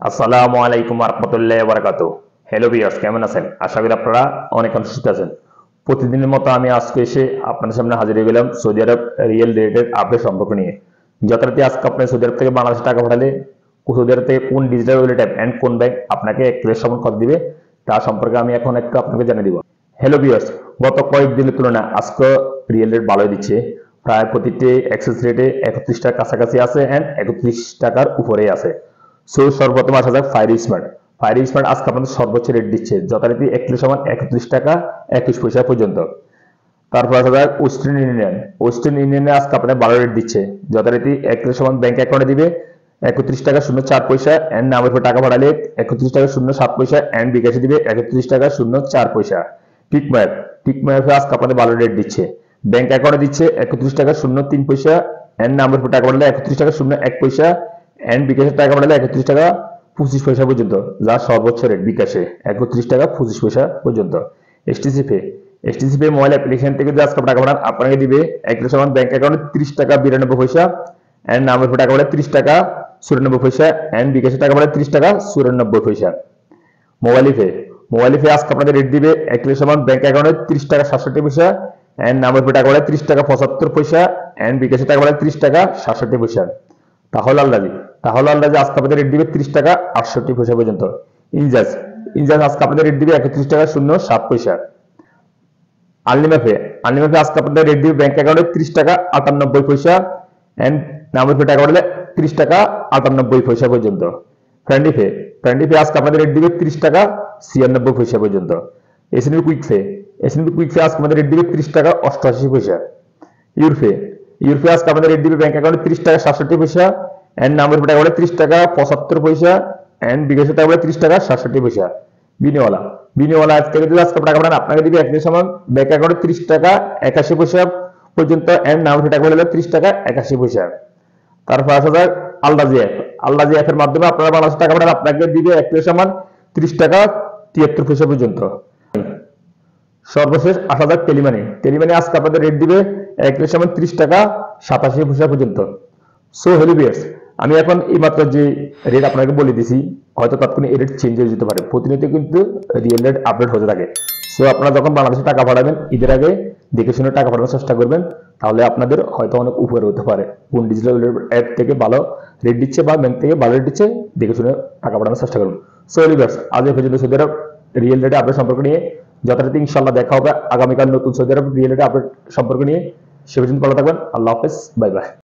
আসসালামু আলাইকুম রহমতুল্লাহ বারাকাতু। হ্যালো ভিউয়ার্স, কেমন আছেন? আশা করি আপনারা অনেক সুস্থ আছেন। প্রতিদিনের মতো আমি আজকে এসে আপনাদের সামনে হাজির হয়ে গেলাম সৌদি আরব রিয়েল রেটের আপডেট সম্পর্ক নিয়ে। যথারীতি আজকে আপনি সৌদি আরব থেকে বাংলাদেশে টাকা পাঠালে সৌদি আরব থেকে কোন ডিজিটাল ওয়ালেট অ্যাপ অ্যান্ড কোন ব্যাংক আপনাকে ক্লিয়ার সম্মান কত দিবে তা সম্পর্কে আমি এখন একটু আপনাকে জানিয়ে দিব। হ্যালো ভিউয়ার্স, গত কয়েকদিনের তুলনায় আজকে রিয়েল রেট ভালোই দিচ্ছে। প্রায় প্রতিটি এক্সেস রেটে 31 টাকার কাছাকাছি আছে অ্যান্ড 31 টাকার উপরেই আছে। সো সর্বপ্রথম আসা যাক ফায়ার স্মার্ট। ফায়ার স্মার্ট আজকে আপনাদের সর্বোচ্চ রেট দিচ্ছে, যথারীতি 31 টাকা 21 পয়সা পর্যন্ত। তারপর আসা যাক ওয়েস্টার্ন ইউনিয়ন। ওয়েস্টার্ন ইউনিয়নে আজকে আপনাদের 12 রেট দিচ্ছে, যথারীতি 31 ব্যাংক অ্যাকাউন্টে দিবে 31 টাকা 04 পয়সা অ্যান্ড নামের উপর টাকা পাঠালে 31 টাকা 07 পয়সা অ্যান্ড বিকাশে দিবে 31 টাকা 04 পয়সা। টিকমায়াফে আজকে আপনাদের 12 রেট দিচ্ছে, ব্যাংক অ্যাকাউন্টে দিচ্ছে 31 টাকা 03 পয়সা অ্যান্ড নামের উপর টাকা পাঠালে 31 টাকা 01 পয়সা অ্যান্ড বিকাশের টাকা পাঠালে 31 টাকা 25 পয়সা পর্যন্ত, যা সর্বোচ্চ রেট বিকাশে 31 টাকা 25 পয়সা পর্যন্ত। এসটিসি পে মোবাইল অ্যাপ্লিকেশন থেকে যদি আজকে টাকা পাঠান আপনাকে দিবে 31 ব্যাংক অ্যাকাউন্টে 30 টাকা 92 পয়সা অ্যান্ড নামের উপর টাকা পাঠালে 30 টাকা 94 পয়সা অ্যান্ড বিকাশের টাকা পাঠালে 30 টাকা 94 পয়সা। মোবাইল ফে আজকে আপনাদের রেট দিবে 31 ব্যাংক অ্যাকাউন্টে 30 টাকা 67 পয়সা অ্যান্ড নামের উপর টাকা পাঠালে 30 টাকা 75 পয়সা অ্যান্ড বিকাশের টাকা পাঠালে 30 টাকা 67 পয়সা। তাহলে আন্দাজি আজকে আপনাদের রেট দিবে 30 টাকা 68 পয়সা পর্যন্ত। ইনজাজ আজকে আপনাদের রেট দিবে 31 টাকা 07 পয়সা। আনলিমাপে আজকে আপনাদের রেট দিবে ব্যাংক অ্যাকাউন্টে 30 টাকা 98 পয়সা এন্ড নামের উপর টাকা পাঠালে 30 টাকা 98 পয়সা পর্যন্ত। ফ্রেন্ডলি পে আজকে আপনাদের রেট দিবে 30 টাকা 96 পয়সা পর্যন্ত। এসএনবি কুইক পে আজকে আপনাদের রেট দিবে 30 টাকা 88 পয়সা। ইউরপে আজকে আপনাদের রেট দিবে ব্যাংক অ্যাকাউন্টে 30 টাকা 67 পয়সা এন্ড নামের উপর টাকা পাঠালে 30 টাকা 75 পয়সা এন্ড বিকাশের টাকা পাঠালে 30 টাকা 67 পয়সা। বিনিওয়ালা আজকে যদি আজকে টাকা পাঠান আপনাকে দিবে একই সমান ব্যাংক অ্যাকাউন্টে 30 টাকা 81 পয়সা পর্যন্ত এন্ড নামের টাকা পাঠালে 30 টাকা 81 পয়সা। তারপর আসা যায় আলদাজি অ্যাপের মাধ্যমে আপনারা বাংলাদেশে টাকা পাঠান আপনাকে দিবে একই সমান 30 টাকা 73 পয়সা পর্যন্ত। সর্বশেষ আসা যাক টেলিমানি আজকে আপনাদের রেট দিবে 30 টাকা 87 পয়সা পর্যন্ত। সো হ্যালো ভিউয়ার্স, আমি এখন এই মাত্র যে রেট আপনাকে বলে দিছি হয়তো তৎক্ষণাৎ এই রেট চেঞ্জ হয়ে যেতে পারে, প্রতিনিয়ত কিন্তু রিয়েল রেট আপডেট হতে থাকে। সো আপনারা যখন বাংলাদেশে টাকা পাঠাবেন ঈদের আগে দেখে শুনে টাকা পাঠানোর চেষ্টা করবেন, তাহলে আপনাদের হয়তো অনেক উপরে হতে পারে। কোন ডিজিটাল অ্যাপ থেকে ভালো রেট দিচ্ছে বা ব্যাংক থেকে ভালো রেট দিচ্ছে দেখে শুনে টাকা পাঠানোর চেষ্টা করুন। সো হ্যালো ভিউয়ার্স, আজ এই পর্যন্ত সৌদি আরব রিয়েল রেট আপডেট সম্পর্ক নিয়ে। যথারীতি ইনশাআল্লাহ দেখা হবে আগামীকাল নতুন সৌদি আরব রিয়েল রেট আপডেট সম্পর্ক নিয়ে। সে পর্যন্ত ভালো থাকবেন। আল্লাহ হাফেজ, বাই বাই।